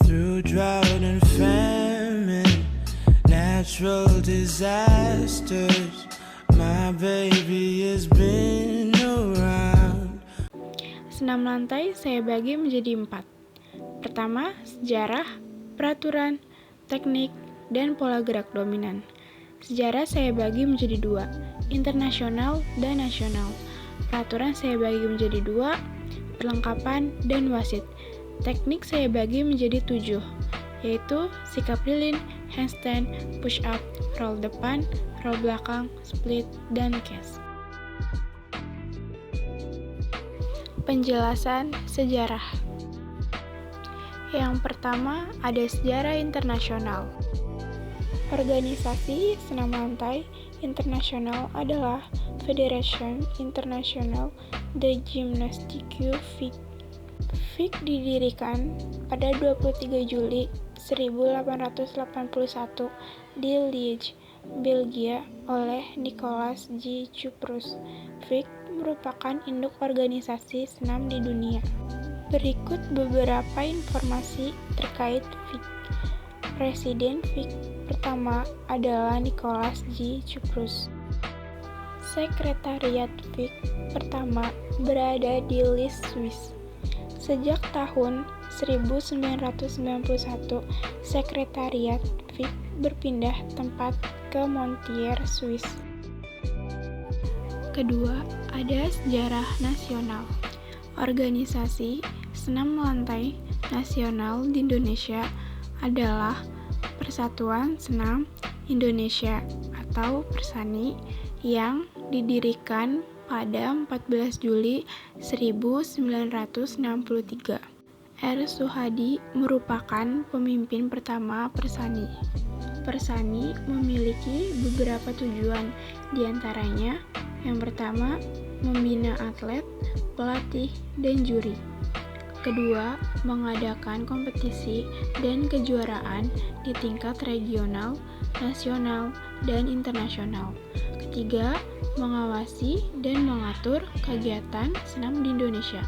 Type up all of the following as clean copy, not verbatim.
through drought and famine, natural disasters. My baby has been around. Senam lantai saya bagi menjadi 4. Pertama, sejarah, peraturan, teknik, dan pola gerak dominan. Sejarah saya bagi menjadi 2, internasional dan nasional. Peraturan saya bagi menjadi 2, perlengkapan dan wasit. Teknik saya bagi menjadi 7, yaitu sikap lilin, handstand, push up, roll depan, roll belakang, split, dan cast. Penjelasan sejarah. Yang pertama, ada sejarah internasional. Organisasi senam lantai internasional adalah Fédération Internationale de Gymnastique FIG. FIG didirikan pada 23 Juli 1881 di Liège, Belgia oleh Nicolas G. Chuprus. FIG merupakan induk organisasi senam di dunia. Berikut beberapa informasi terkait FIG. Presiden FIG pertama adalah Nicolas G. Chuprus. Sekretariat FIG pertama berada di Lis, Swiss. Sejak tahun 1991, Sekretariat FIG berpindah tempat ke Montier, Swiss. Kedua, ada sejarah nasional. Organisasi senam lantai nasional di Indonesia adalah Persatuan Senam Indonesia atau Persani yang didirikan pada 14 Juli 1963. R. Suhadi merupakan pemimpin pertama Persani. Persani memiliki beberapa tujuan, diantaranya yang pertama, membina atlet, pelatih, dan juri. Kedua, mengadakan kompetisi dan kejuaraan di tingkat regional, nasional, dan internasional. Ketiga, mengawasi dan mengatur kegiatan senam di Indonesia.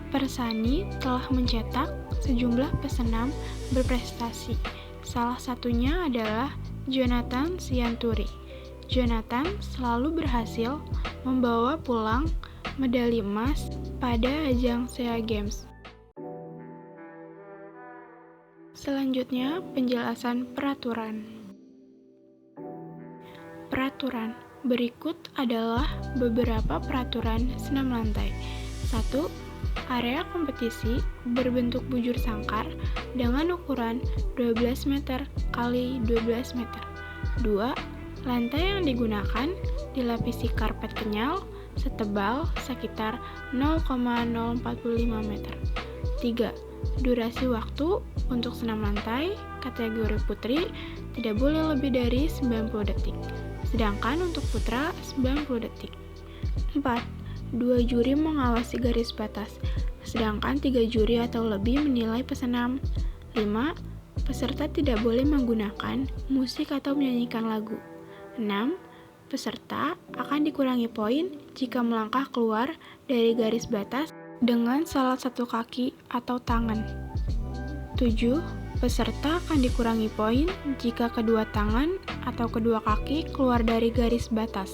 Persani telah mencetak sejumlah pesenam berprestasi. Salah satunya adalah Jonathan Sianturi. Jonathan selalu berhasil membawa pulang medali emas pada ajang SEA Games. Selanjutnya, penjelasan peraturan. Peraturan. Berikut adalah beberapa peraturan senam lantai. 1. Area kompetisi berbentuk bujur sangkar dengan ukuran 12 meter x 12 meter. 2. Lantai yang digunakan dilapisi karpet kenyal setebal sekitar 0,045 meter. 3. Durasi waktu untuk senam lantai kategori putri tidak boleh lebih dari 90 detik. Sedangkan untuk putra 90 detik. 4. 2 juri mengawasi garis batas, sedangkan 3 juri atau lebih menilai pesenam. 5. Peserta tidak boleh menggunakan musik atau menyanyikan lagu. 6. Peserta akan dikurangi poin jika melangkah keluar dari garis batas dengan salah satu kaki atau tangan. 7. Peserta akan dikurangi poin jika kedua tangan atau kedua kaki keluar dari garis batas.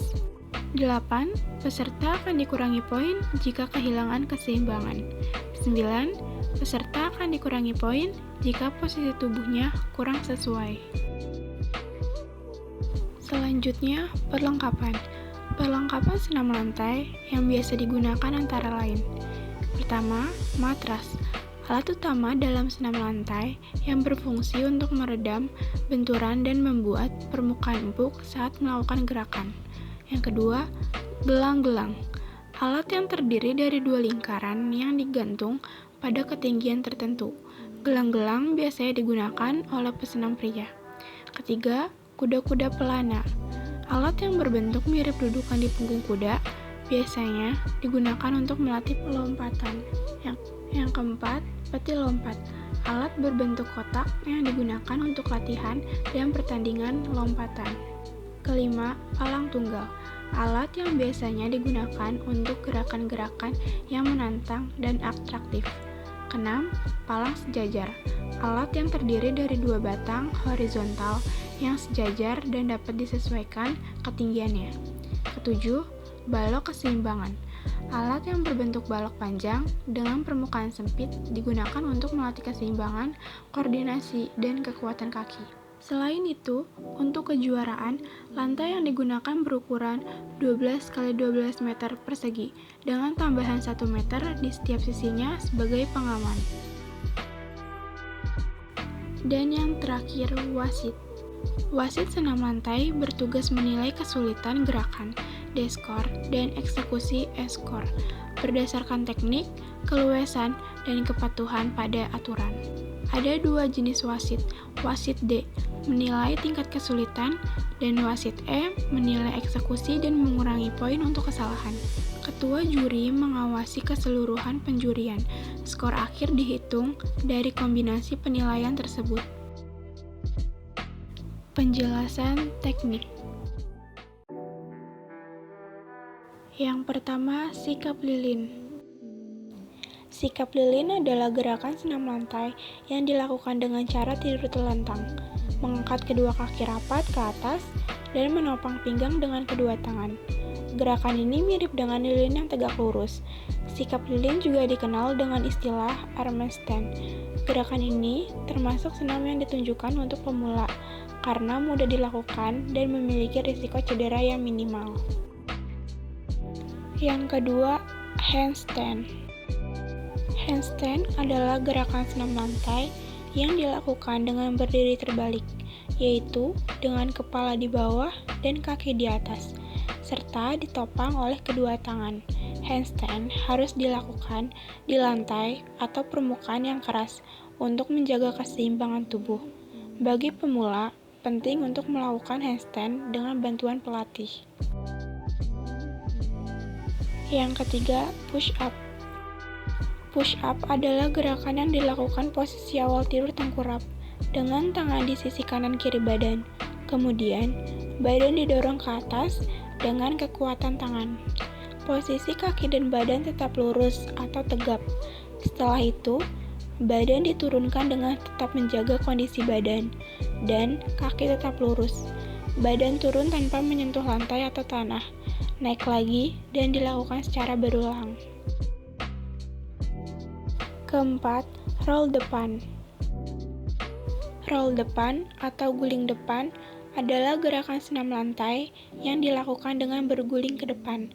8. Peserta akan dikurangi poin jika kehilangan keseimbangan. 9. Peserta akan dikurangi poin jika posisi tubuhnya kurang sesuai. Selanjutnya, perlengkapan. Perlengkapan senam lantai yang biasa digunakan antara lain. Pertama, matras. Alat utama dalam senam lantai yang berfungsi untuk meredam benturan dan membuat permukaan empuk saat melakukan gerakan. Yang kedua, gelang-gelang. Alat yang terdiri dari 2 lingkaran yang digantung pada ketinggian tertentu. Gelang-gelang biasanya digunakan oleh pesenam pria. Ketiga, kuda-kuda pelana. Alat yang berbentuk mirip dudukan di punggung kuda biasanya digunakan untuk melatih lompatan. Yang keempat, peti lompat. Alat berbentuk kotak yang digunakan untuk latihan dan pertandingan lompatan. Kelima, palang tunggal. Alat yang biasanya digunakan untuk gerakan-gerakan yang menantang dan atraktif. Keenam, palang sejajar. Alat yang terdiri dari dua batang horizontal yang sejajar dan dapat disesuaikan ketinggiannya. Ketujuh, balok keseimbangan. Alat yang berbentuk balok panjang dengan permukaan sempit digunakan untuk melatih keseimbangan, koordinasi, dan kekuatan kaki. Selain itu, untuk kejuaraan, lantai yang digunakan berukuran 12 x 12 meter persegi dengan tambahan 1 meter di setiap sisinya sebagai pengaman. Dan yang terakhir, wasit. Wasit senam lantai bertugas menilai kesulitan gerakan, D-score, dan eksekusi E-score berdasarkan teknik, keluasan, dan kepatuhan pada aturan. Ada dua jenis wasit, wasit D menilai tingkat kesulitan, dan wasit E menilai eksekusi dan mengurangi poin untuk kesalahan. Ketua juri mengawasi keseluruhan penjurian. Skor akhir dihitung dari kombinasi penilaian tersebut. Penjelasan teknik. Yang pertama, sikap lilin. Sikap lilin adalah gerakan senam lantai yang dilakukan dengan cara tidur telentang, mengangkat kedua kaki rapat ke atas, dan menopang pinggang dengan kedua tangan. Gerakan ini mirip dengan lilin yang tegak lurus. Sikap lilin juga dikenal dengan istilah arm stand. Gerakan ini termasuk senam yang ditunjukkan untuk pemula, karena mudah dilakukan dan memiliki risiko cedera yang minimal. Yang kedua, handstand. Handstand adalah gerakan senam lantai yang dilakukan dengan berdiri terbalik, yaitu dengan kepala di bawah dan kaki di atas, serta ditopang oleh kedua tangan. Handstand harus dilakukan di lantai atau permukaan yang keras untuk menjaga keseimbangan tubuh. Bagi pemula, penting untuk melakukan handstand dengan bantuan pelatih. Yang ketiga, push up. Push up adalah gerakan yang dilakukan posisi awal tidur tengkurap dengan tangan di sisi kanan kiri badan. Kemudian, badan didorong ke atas dengan kekuatan tangan. Posisi kaki dan badan tetap lurus atau tegap. Setelah itu, badan diturunkan dengan tetap menjaga kondisi badan, dan kaki tetap lurus. Badan turun tanpa menyentuh lantai atau tanah, naik lagi, dan dilakukan secara berulang. Keempat, roll depan. Roll depan atau guling depan adalah gerakan senam lantai yang dilakukan dengan berguling ke depan,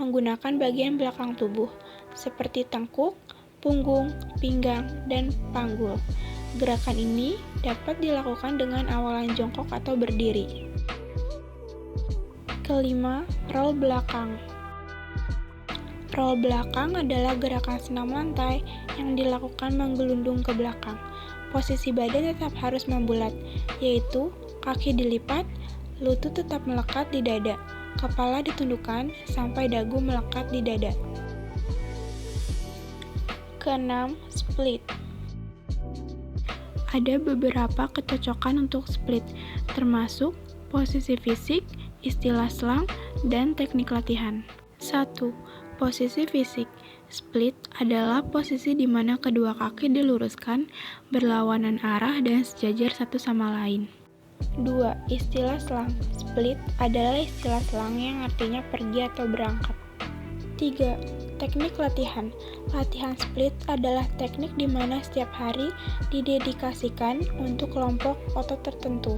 menggunakan bagian belakang tubuh, seperti tengkuk, punggung, pinggang, dan panggul. Gerakan ini dapat dilakukan dengan awalan jongkok atau berdiri. Kelima, roll belakang. Roll belakang adalah gerakan senam lantai yang dilakukan menggelundung ke belakang. Posisi badan tetap harus membulat, yaitu kaki dilipat, lutut tetap melekat di dada, kepala ditundukkan sampai dagu melekat di dada. Keenam, split. Ada beberapa kecocokan untuk split, termasuk posisi fisik, istilah slang, dan teknik latihan. 1. Posisi fisik. Split adalah posisi di mana kedua kaki diluruskan, berlawanan arah dan sejajar satu sama lain. 2. Istilah slang. Split adalah istilah slang yang artinya pergi atau berangkat. 3. Teknik latihan. Latihan split adalah teknik di mana setiap hari didedikasikan untuk kelompok otot tertentu.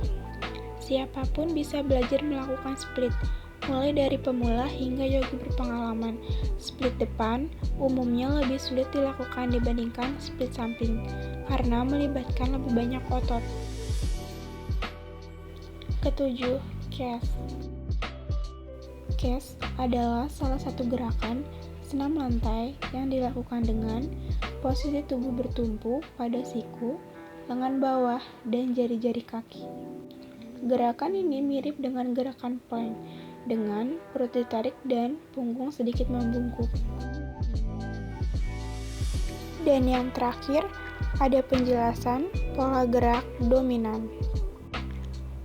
Siapapun bisa belajar melakukan split, mulai dari pemula hingga yogi berpengalaman. Split depan umumnya lebih sulit dilakukan dibandingkan split samping, karena melibatkan lebih banyak otot. Ketujuh, cast. Cast adalah salah satu gerakan senam lantai yang dilakukan dengan posisi tubuh bertumpu pada siku, lengan bawah, dan jari-jari kaki. Gerakan ini mirip dengan gerakan plank, dengan perut ditarik dan punggung sedikit membungkuk. Dan yang terakhir, ada penjelasan pola gerak dominan.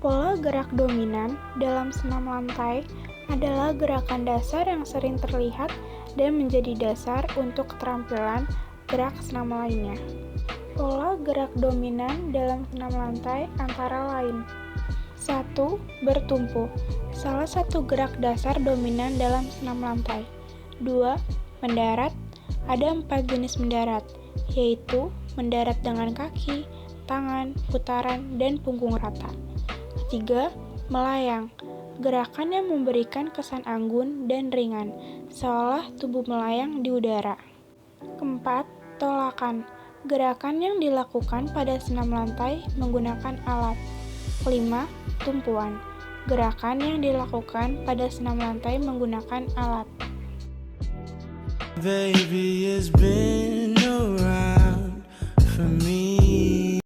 Pola gerak dominan dalam senam lantai adalah gerakan dasar yang sering terlihat dan menjadi dasar untuk keterampilan gerak senam lainnya. Pola gerak dominan dalam senam lantai antara lain: 1. Bertumpu, salah satu gerak dasar dominan dalam senam lantai. 2. Mendarat, ada 4 jenis mendarat, yaitu mendarat dengan kaki, tangan, putaran, dan punggung rata. 3. Melayang, gerakan yang memberikan kesan anggun dan ringan, seolah tubuh melayang di udara. 4. Tolakan, gerakan yang dilakukan pada senam lantai menggunakan alat. 5. Tumpuan, gerakan yang dilakukan pada senam lantai menggunakan alat. Baby has been around for me.